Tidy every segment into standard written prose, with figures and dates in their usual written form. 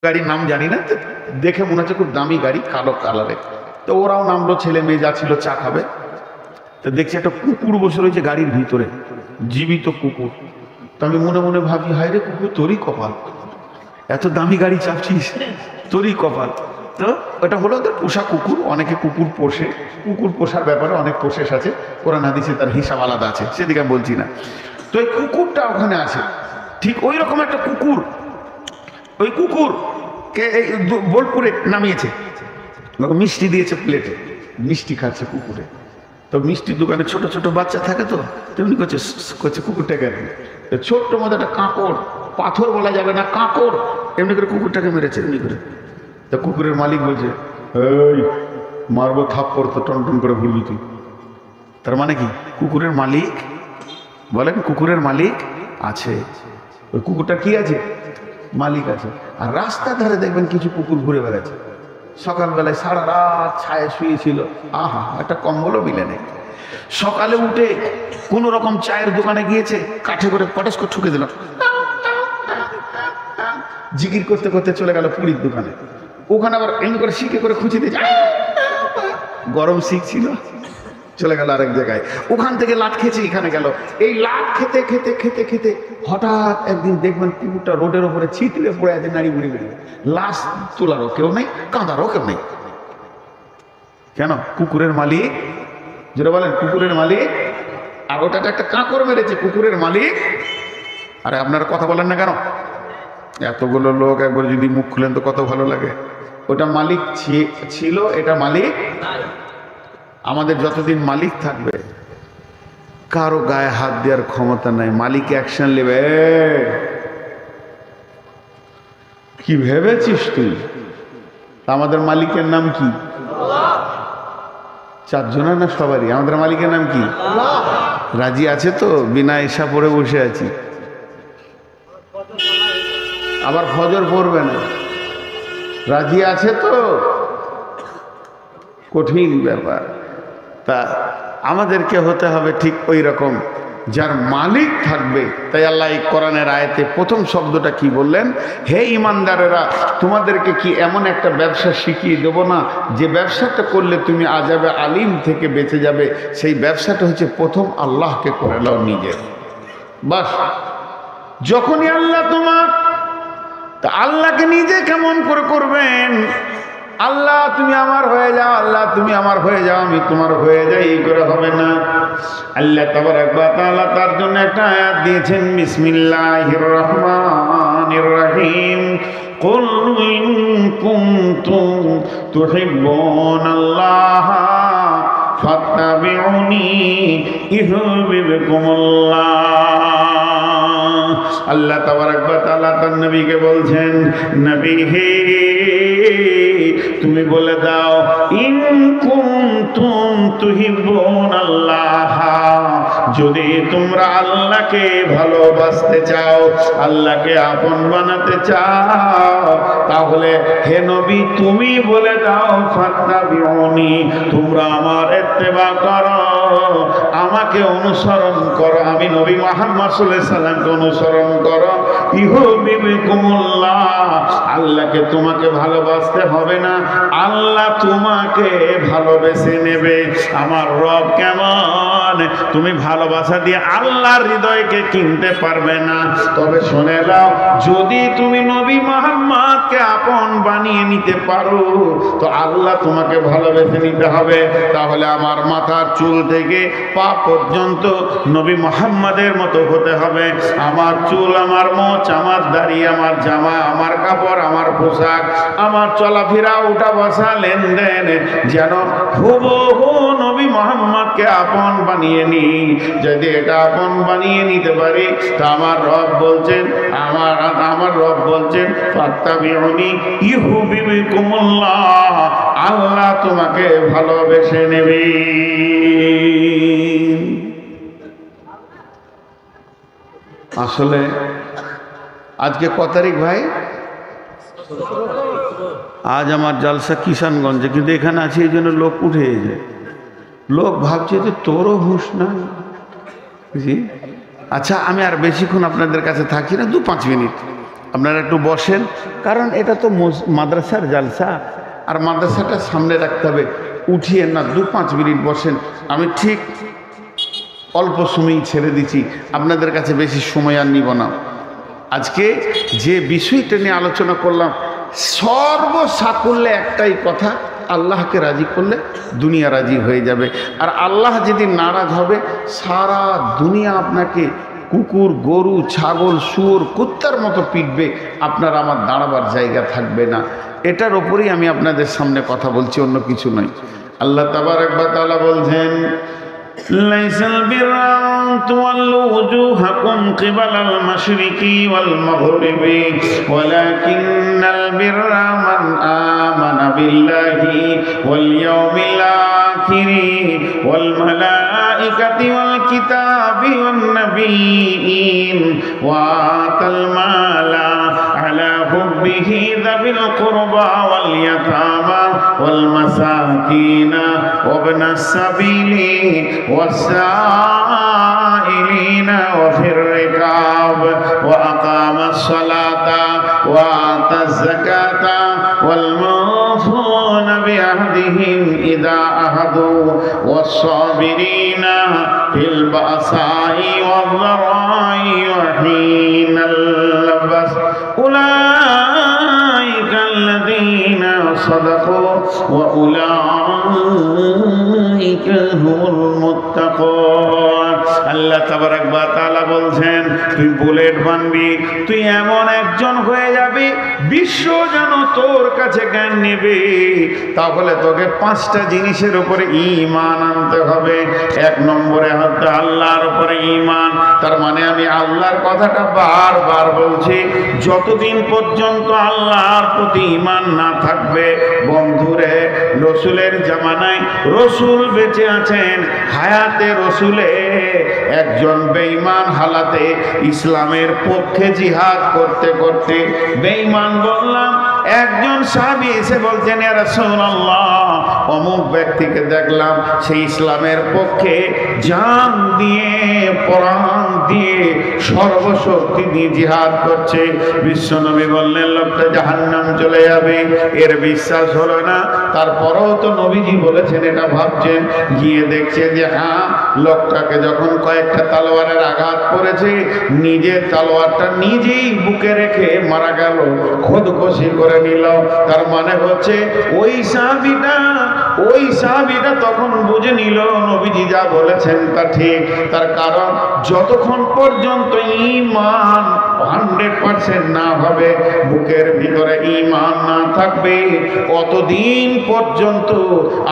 গাড়ির নাম জানি না, দেখে মনে হচ্ছে খুব দামি গাড়ি, কালো কালারের। তো ওরাও নামলো, ছেলে মেয়ে যা ছিল চা খাবে। তো দেখছি একটা কুকুর বসে রয়েছে গাড়ির ভিতরে, জীবিত কুকুর। তো আমি মনে মনে ভাবি, হায় রে কুকুর, তোরই কপাল, এত দামি গাড়ি চাপছিস, তোরই কপাল। তো এটা হলো ওদের পোষা কুকুর। অনেকে কুকুর পোষে, কুকুর পোষার ব্যাপারে অনেক প্রসেস আছে, কোরআন হাদিসে তার হিসাব আলাদা আছে, সেদিকে আমি বলছি না। তো এই কুকুরটা ওখানে আছে, ঠিক ওই রকম একটা কুকুর। ওই কুকুরকে এই বোলপুরে নামিয়েছে, মিষ্টি দিয়েছে প্লেটে, মিষ্টি খাচ্ছে কুকুরে। তো মিষ্টির দোকানে ছোট ছোট বাচ্চা থাকে, তো তেমনি করছে করছে কুকুরটাকে। ছোট্ট মতো একটা কাঁকড়, পাথর বলা যাবে না, কাঁকড়, এমনি করে কুকুরটাকে মেরেছে এমনি করে। তো কুকুরের মালিক বলছে, এই মারবো থাপ্পড়, তো টন টন করে ভুলবি তুই। তার মানে কি, কুকুরের মালিক বলেন, কুকুরের মালিক আছে। ওই কুকুরটা কি আছে, মালিক আছে। আর রাস্তার ধারে দেখবেন কিছু কুকুর ঘুরে বেড়াচ্ছে, সকালবেলায় সারা রাত ছায়া শুয়েছিল, আহা একটা কম্বলও মিলে নেই। সকালে উঠে কোন রকম চায়ের দোকানে গিয়েছে, কাঠে করে পটাশ করে ঠুকে দিল, জিকির করতে করতে চলে গেল পুরীর দোকানে। ওখানে আবার এমনি করে শিখে করে খুঁজে দিয়েছে, গরম শিখ ছিল, চলে গেল আরেক জায়গায়। ওখান থেকে লাট খেয়েছে, এখানে গেল। এই লাট খেতে খেতে খেতে খেতে হঠাৎ একদিন দেখবেন কুকুরটা রোডের ওপরে ছিটলে পড়ে আছে, নাড়ি বুড়ি বেরিয়ে। লাশ তোলারও কেউ নেই, কাঁদারও কেউ নেই। কেন? কুকুরের মালিক, যেটা বলেন কুকুরের মালিক। আর ওটাতে একটা কাঁকড় মেরেছে, কুকুরের মালিক। আরে আপনারা কথা বলেন না কেন? এতগুলো লোক একবার যদি মুখ খুলেন তো কত ভালো লাগে। ওটা মালিক ছিল, এটা মালিক। আমাদের যতদিন মালিক থাকবে, কারো গায়ে হাত দেওয়ার ক্ষমতা নাই। মালিক অ্যাকশন নেবে। কি ভেবেছিস তুই? আমাদের মালিকের নাম কি? চারজনের না সবারই? আমাদের মালিকের নাম কি? রাজি আছে তো? বিনা ঈশা পড়ে বসে আছি, আবার ফজর পড়বে না, রাজি আছে তো? কঠিন ব্যাপার। তা আমাদেরকে হতে হবে ঠিক ওই রকম, যার মালিক থাকবে। তাই আল্লাহ এই কোরআনের আয়াতে প্রথম শব্দটা কি বললেন? হে ইমানদারেরা, তোমাদেরকে কি এমন একটা ব্যবসা শিখিয়ে দেবো না, যে ব্যবসাটা করলে তুমি আযাবে আলিম থেকে বেঁচে যাবে? সেই ব্যবসাটা হচ্ছে প্রথম আল্লাহকে করে নাও নিজের। বাস, যখনই আল্লাহ তোমার, তা আল্লাহকে নিজে কেমন করে করবেন? আল্লাহ তুমি আমার হয়ে যাও, আল্লাহ তুমি আমার হয়ে যাও, আমি তোমার হয়ে যাই, এই করে হবে না। আল্লাহ তাবারাক ওয়া তাআলা তার জন্য একটা আয়াত দিয়েছেন, বিসমিল্লাহির রহমানির রহিম। কুল ইন কুনতুম তুহিব্বুনাল্লাহ ফাত্তাবিউনি ইউহিব্বুকুমুল্লাহ। আল্লাহ তাবারাক ওয়া তাআলা তার নবীকে বলছেন, নবী হে, তুমি বলে দাও, ইন কুনতুম তুহিব্বুনাল্লাহ, যদি তোমরা আল্লাহকে ভালোবাসতে চাও, আল্লাহকে আপন বানাতে চাও, তাহলে হে নবী তুমি বলে দাও, ফাত্তাবিউনি, তোমরা আমার ইত্তেবা করো, আমাকে অনুসরণ করো, আমি নবী মুহাম্মদ সাল্লাল্লাহু আলাইহি সাল্লামকে অনুসরণ করো। ইউহিব্বুকুমুল্লাহ, আল্লাহকে তোমাকে ভালোবাসতে হবে না, আল্লাহ তোমাকে ভালোবেসে নেবে। আমার রব কেমন, তুমি ভালোবাসা দিয়ে আল্লাহর হৃদয়কে কিনতে পারবে না। তবে শুনে নাও, যদি তুমি নবী মুহাম্মদকে আপন বানিয়ে নিতে পারো, তো আল্লাহ তোমাকে ভালোবেসে নিতে হবে। তাহলে আমার মাথার চুল থেকে পা পর্যন্ত নবী মুহাম্মদের মতো হতে হবে। আমার চুল, আমার মোচ, আমার দাড়ি, আমার জামা, আমার কাপড়, আমার পোশাক, আমার চলাফেরা, উঠা বসা, লেনদেন যেন হুবহু নবী মুহাম্মদকে আপন বানিয়ে নি। যদি এটা আপন বানিয়ে নিতে পারি, তা আমার রব বলছেন, আমার রব বলছেন, ফাত্তাবিউনি ইউহিব্বুকুমুল্লাহ, আল্লাহ তোমাকে ভালোবেসে নেবে। আসলে আজকে কত তারিখ ভাই? আজ আমার জলসা কিষানগঞ্জে, কিন্তু এখানে আছি এই জন্য লোক উঠে যায়। লোক ভাবছে যে তোরও হুঁশ না। জি, আচ্ছা আমি আর বেশিক্ষণ আপনাদের কাছে থাকি না, 2-5 মিনিট আপনারা একটু বসেন, কারণ এটা তো মাদ্রাসার জালসা, আর মাদ্রাসাটা সামনে রাখতে হবে। উঠিয়েন না, 2-5 মিনিট বসেন। আমি ঠিক অল্প সময়ই ছেড়ে দিচ্ছি, আপনাদের কাছে বেশি সময় আর নিব না। আজকে যে বিষয়টা নিয়ে আলোচনা করলাম, সর্বসাকুল্যে একটাই কথা, আল্লাহকে রাজি করলে দুনিয়া রাজি হয়ে যাবে। আর আল্লাহ যদি নারাজ হবে, সারা দুনিয়া আপনাকে কুকুর, গরু, ছাগল, শুয়োর, কুত্তার মতো পিটবে, আপনার আমার দাঁড়াবার জায়গা থাকবে না। এটার ওপরেই আমি আপনাদের সামনে কথা বলছি, অন্য কিছু নয়। আল্লাহ তাবারক ওয়া তাআলা বলছেন, লাইসাল বিররা তুওয়াল্লু ওজুহাকুম কিবালাল মাশরিকি ওয়াল মাগরিবি ওয়ালাকিন্নাল বিররা মান আমানা বিল্লাহি ওয়াল ইয়াউমিল আখিরি ওয়াল মালাইকাতি ওয়াল কিতাবি ওয়ান নাবিয়্যিন ওয়া আতাল মালা আলা হুব্বিহি যাবিল কুরবা ওয়াল ইয়াতামা ওয়াল মাসাকিনা ওয়া ইবনাস সাবিলি والسائلين وفي الركاب وأقام الصلاة وآتى الزكاة والموفون بعهدهم إذا عاهدوا والصابرين في البأساء والضراء وحين البأس أولئك الذين صدقوا وأولئك هم المتقون। আল্লাহ তাবারক ওয়া তাআলা বলছেন, তুই বুলেট বানবি, তুই এমন একজন হয়ে যাবি, বিশ্ব যেন তোর কাছে জ্ঞান নেবে। তাহলে তোকে 5টা জিনিসের উপরে ঈমান আনতে হবে। 1 নম্বরে হচ্ছে আল্লাহর উপরে ঈমান। তার মানে আমি আল্লাহর কথাটা বারবার বলছি, যতদিন পর্যন্ত আল্লাহর প্রতি ঈমান না থাকবে, বন্ধুরে, রসুলের জামানায় রসুল বেঁচে আছেন, হায়াতে রসুলে একজন বেঈমান হালাতে ইসলামের পক্ষে জিহাদ করতে করতে, বেঈমান বললাম, একজন সাহাবী এসে বলছেন, ইয়া রাসূলুল্লাহ, অমুক ব্যক্তিকে দেখলাম সেই ইসলামের পক্ষে জান দিয়ে, প্রাণ দিয়ে, সর্বশক্তি দিয়ে জিহাদ করছে। বিশ্বনবী বললেন, লোকটা জাহান্নাম চলে যাবে। এর বিশ্বাস হলো না, তারপরেও তো নবীজি বলেছেন, এটা ভাবছেন। গিয়ে দেখছে যে হ্যাঁ, লোকটাকে যখন কয়েকটা তলোয়ারের আঘাত করেছে, নিজের তলোয়ারটা নিজেই বুকে রেখে মারা গেল, খোদকুশি করে নিল। তার মানে হচ্ছে ওই সাহাবীটা তখন বুঝে নিল নবীজি যা বলেছেন তা ঠিক। তার কারণ যতক্ষণ পর্যন্ত ঈমান 100% না হবে, বুকের ভিতরে ঈমান না থাকবে, অতদিন পর্যন্ত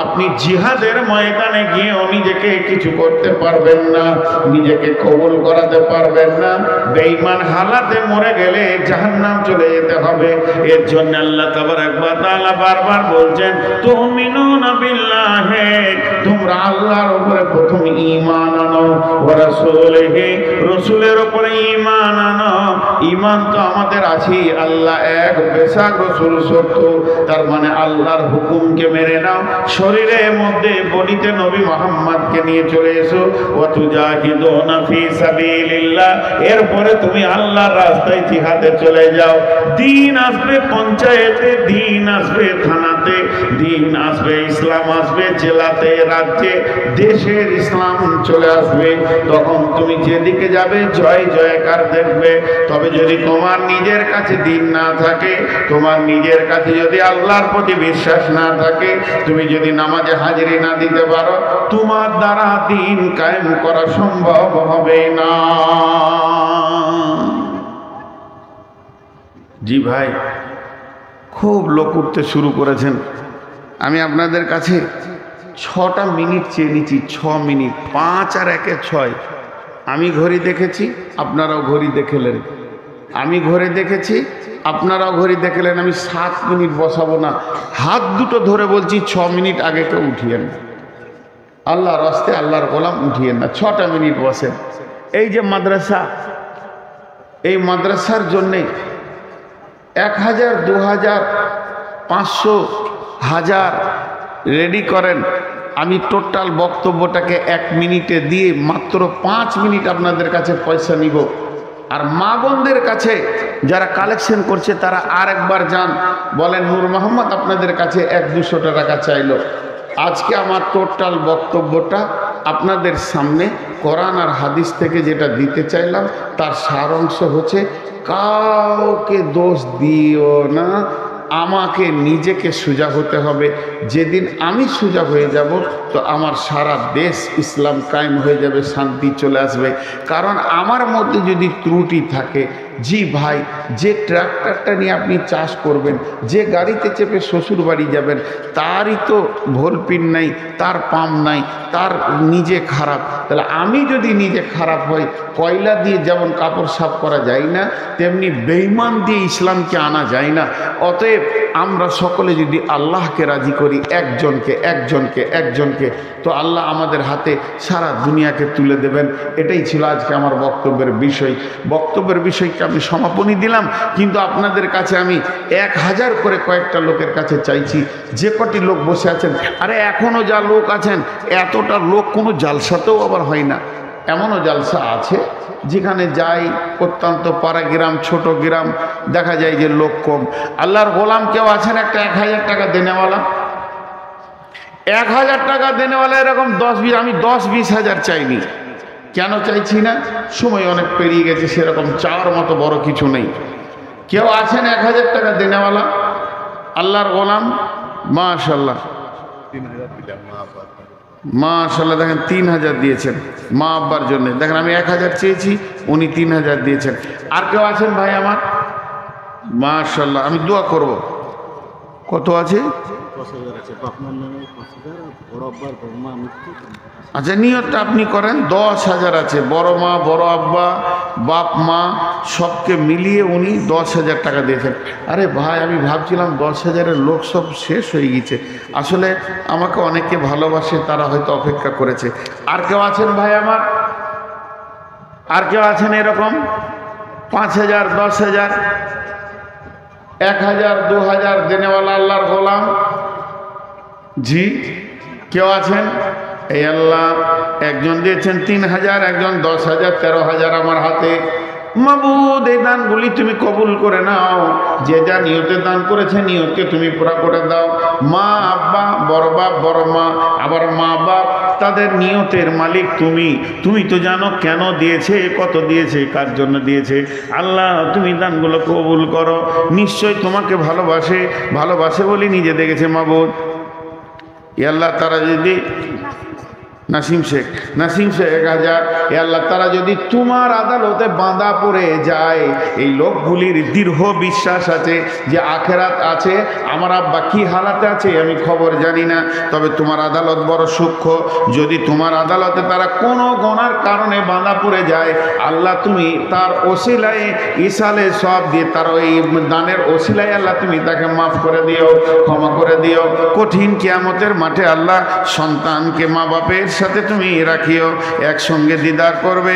আপনি জিহাদের ময়দানে গিয়েও নিজেকে কিছু করতে পারবেন না, নিজেকে কবুল করাতে পারবেন না। বেঈমান হালাতে মরে গেলে জাহান্নাম চলে যেতে হবে। এর জন্য আল্লাহ তাবারক ওয়া তাআলা বারবার বলছেন, তুমিনুনা বিল্লাহি, তোমরা আল্লাহর উপরে প্রথম ঈমান আনো, ওয়া রাসূলিহি, রাসূলের উপরে ঈমান আনো। ঈমান তো আমাদের আছে, আল্লাহ এক, বেশক রাসূল সত্য। তার মানে আল্লাহর হুকুমকে মেনে নাও, শরীরের মধ্যে বডিতে নবী মুহাম্মদকে নিয়ে চলে এসো। ওয়া তুজাহিদুনা ফি সাবিলিল্লাহ, এরপরে তুমি আল্লাহর রাস্তায় জিহাদে চলে যাও। দিন আসবে পঞ্চায়েতে, দিন আসবে থানাতে, দিন আসবে, ইসলাম আসবে জেলাতে, রাজ্যে, দেশের ইসলাম চলে আসবে। তখন তুমি যেদিকে যাবে জয় জয়কার দেখবে। তবে যদি তোমার নিজের কাছে দিন না থাকে, তোমার নিজের কাছে যদি আল্লাহর প্রতি বিশ্বাস না থাকে, তুমি যদি নামাজে হাজিরি না দিতে পারো, তোমার দ্বারা দিন কায়েম করা সম্ভব হবে না। জি ভাই, খুব লোক উঠতে শুরু করেছেন। আমি আপনাদের কাছে 6টা মিনিট চেয়ে নিচ্ছি, 6 মিনিট, 5 আর 1 6। আমি ঘড়ি দেখেছি, আপনারাও ঘড়ি দেখলেন। আমি ঘড়ি দেখেছি, আপনারাও ঘড়ি দেখলেন। আমি 7 মিনিট বসাবো না, হাত দুটো ধরে বলছি 6 মিনিট আগে কেউ উঠিয়েন, আল্লাহর রাস্তায় আল্লাহর গোলাম উঠিয়েন না, 6টা মিনিট বসেন। এই যে মাদ্রাসা, এই মাদ্রাসার জন্যে 1000, 2000, 500, 1000 রেডি করেন। আমি টোটাল বক্তব্যটাকে 1 মিনিটে দিয়ে মাত্র 5 মিনিট আপনাদের কাছে পয়সা নিব। আর মা বোনদের কাছে যারা কালেকশন করছে তারা আর একবার যান, বলেন নূর মোহাম্মদ আপনাদের কাছে 100-200 টাকা চাইলো। আজকে আমার টোটাল বক্তব্যটা আপনাদের সামনে কোরআন আর হাদিস থেকে যেটা দিতে চাইলাম তার সারাংশ হচ্ছে, কাউকে দোষ দিও না, আমাকে নিজেকে সোজা হতে হবে। যেদিন আমি সোজা হয়ে যাব তো আমার সারা দেশ ইসলাম কায়েম হয়ে যাবে, শান্তি চলে আসবে। কারণ আমার মধ্যে যদি ত্রুটি থাকে, জি ভাই, যে ট্রাক্টরটা নিয়ে আপনি চাষ করবেন, যে গাড়িতে চেপে শ্বশুর বাড়ি যাবেন, তারই তো ভোলপিন নাই, তার পাম্প নাই, তার নিজে খারাপ। তাহলে আমি যদি নিজে খারাপ হই, কয়লা দিয়ে যেমন কাপড় সাফ করা যায় না, তেমনি বেঈমান দিয়ে ইসলামকে আনা যায় না। অতএব আমরা সকলে যদি আল্লাহকে রাজি করি, একজনকে, তো আল্লাহ আমাদের হাতে সারা দুনিয়াকে তুলে দেবেন। এটাই ছিল আজকে আমার বক্তব্যের বিষয়কে আমি সমাপনী দিলাম। কিন্তু আপনাদের কাছে আমি 1000 করে কয়েকটা লোকের কাছে চাইছি, যে কটি লোক বসে আছেন, আরে এখনও যা লোক আছেন, এতটা লোক কোনো জালসাতেও আবার হয় না। এমনও জালসা আছে যেখানে যাই, অত্যন্ত পাড়া গ্রাম, ছোট গ্রাম, দেখা যায় যে লোক কম। আল্লাহর গোলাম কেউ আছেন একটা 1000 টাকা দেনেওয়ালা? 1000 টাকা দেনেওয়ালা এরকম 10-20, আমি 10-20 হাজার চাইনি। কেন চাইছি না? সময় অনেক পেরিয়ে গেছে, সেরকম চাওয়ার মতো বড় কিছু নেই। কেউ আছেন 1000 টাকা দেনেওয়ালা? আল্লাহর গোলাম, মাশাআল্লাহ মাশাআল্লাহ, দেখেন 3000 দিয়েছেন মা আব্বার জন্য। দেখেন আমি 1000 চেয়েছি, উনি 3000 দিয়েছেন। আর কেউ আছেন ভাই আমার? মাশাআল্লাহ, আমি দোয়া করব। কত আছে? আচ্ছা, নিয়তটা আপনি করেন। 10,000 আছে। বড় মা, বড় আব্বা, বাপ মা সবকে মিলিয়ে উনি 10,000 টাকা দিয়েছেন। আরে ভাই, আমি ভাবছিলাম 10,000-এর লোক সব শেষ হয়ে গেছে। আসলে আমাকে অনেকে ভালোবাসে, তারা হয়তো অপেক্ষা করেছে। আর কেউ আছেন ভাই আমার? আর কেউ আছেন এরকম 5,000, 10,000, 1,000, 2,000 দেনেওয়ালা আল্লাহর গোলাম? জি, কেউ আছেন? এই আল্লাহ, একজন দিয়েছেন 3,000, একজন 10,000, 13,000 আমার হাতে। মাবুদ, এই দানগুলি তুমি কবুল করে নাও। যে যা নিয়তে দান করেছে, নিয়তকে তুমি পুরা করে দাও। মা আব্বা, বড় বাপ, বড় মা, আবার মা বাপ, তাদের নিয়তের মালিক তুমি। তুমি তো জানো কেন দিয়েছে, কত দিয়েছে, কার জন্য দিয়েছে। আল্লাহ, তুমি দানগুলো কবুল করো। নিশ্চয় তোমাকে ভালোবাসে বলে নিজে দেখেছে মাবুদ। আল্লাহ, তারা যদি নাসিম শেখ 1000, আল্লাহ, তারা যদি তোমার আদালতে বাঁধা পড়ে যায়, এই লোকগুলির দৃঢ় বিশ্বাস আছে যে আখেরাত আছে। আমার আব্বা কি হালাতে আছে আমি খবর জানি না, তবে তোমার আদালত বড় সূক্ষ্ম। যদি তোমার আদালতে তারা কোনো গুনার কারণে বাঁধা পড়ে যায়, আল্লাহ তুমি তার ওসিলায় ইসালে সব দিয়ে, তার ওই দানের ওসিলায় আল্লাহ তুমি তাকে মাফ করে দিও, ক্ষমা করে দিও। কঠিন কিয়ামতের মাঠে আল্লাহ সন্তানকে মা বাপের সাথে তুমি রাখিও, একসঙ্গে দিদার করবে,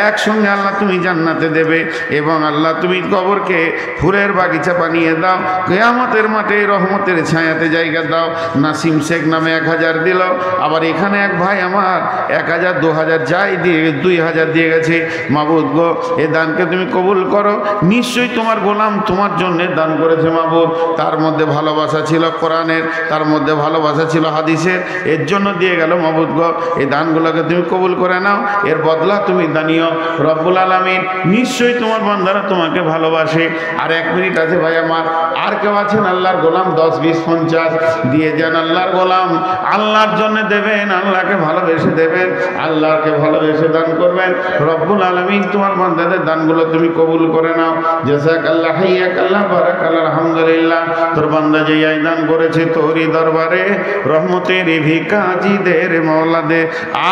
একসঙ্গে আল্লাহ তুমি জান্নাতে দেবে। এবং আল্লাহ তুমি কবরকে ফুলের বাগিচা বানিয়ে দাও, কিয়ামতের মাঠে রহমতের ছায়াতে জায়গা দাও। নাসিম শেখ নামে 1000 দিল। আবার এখানে এক ভাই আমার 1000, 2000 যাই দিয়ে 2000 দিয়ে গেছে। মাবুদ গো, এ দানকে তুমি কবুল করো। নিশ্চয়ই তোমার গোলাম তোমার জন্য দান করেছে মাবুদ। তার মধ্যে ভালোবাসা ছিল কোরআনের, তার মধ্যে ভালোবাসা ছিল হাদিসের, এর জন্য দিয়ে গেল মাবুদ গো। এই দানগুলোকে তুমি কবুল করে নাও, এর বদলা তুমি দানিও রব্বুল আলামিন। নিশ্চয়ই তোমার বান্দারা তোমাকে ভালোবাসে। আর 1 মিনিট আছে ভাই আমার। আর কেউ আছেন আল্লাহর গোলাম? 10, 20, 50 দিয়ে যান। আল্লাহর গোলাম আল্লাহর জন্য দেবেন, আল্লাহকে ভালোবেসে দেবেন, আল্লাহকে ভালোবেসে দান করবেন। রব্বুল আলামিন তোমার বান্দাদের দানগুলো তুমি কবুল করে নাও। জাযাকাল্লাহ, হাইয়াকাল্লাহ, বারাকাল্লাহ, আলহামদুলিল্লাহ। তোর বান্দা যে এই দান করেছে তোরই দরবারে রহমতের ভিখারিদের মওলা দে।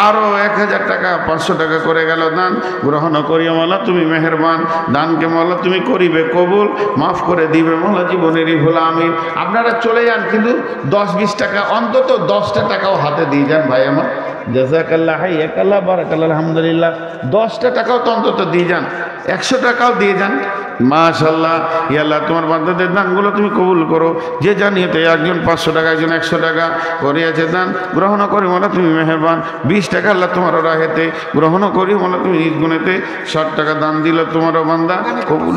আরো 1000 টাকা, 500 টাকা করে গেল দান, গ্রহণ করিও মওলা, তুমি মেহেরবান। দানকে মওলা তুমি করিবে কবুল, মাফ করে দিবে মওলা জীবনেরই ভুল। আমিন। আপনারা চলে যান, কিন্তু 10-20 টাকা অন্তত 10টা টাকাও হাতে দিয়ে যান ভাই আমার। জাযাকাল্লাহ, হাইয়াকাল্লাহ, বারাকাল্লাহ, আলহামদুলিল্লাহ। 10টা টাকাও তো অন্তত দিয়ে যান, 100 টাকাও দিয়ে যান। মাশাআল্লাহ। ইয়া আল্লাহ তোমার বান্দাদের দানগুলো তুমি কবুল করো। যে জানিয়েতে একজন 500 টাকা, একজন 100 টাকা করিয়াছে দান, গ্রহণ করি মোলা তুমি মেহেরবান। 20 টাকা আল্লাহ তোমার রাহেতে গ্রহণ করি মোলা তুমি নিজ গুণেতে। 60 টাকা দান দিল তোমার বান্দা, কবুল।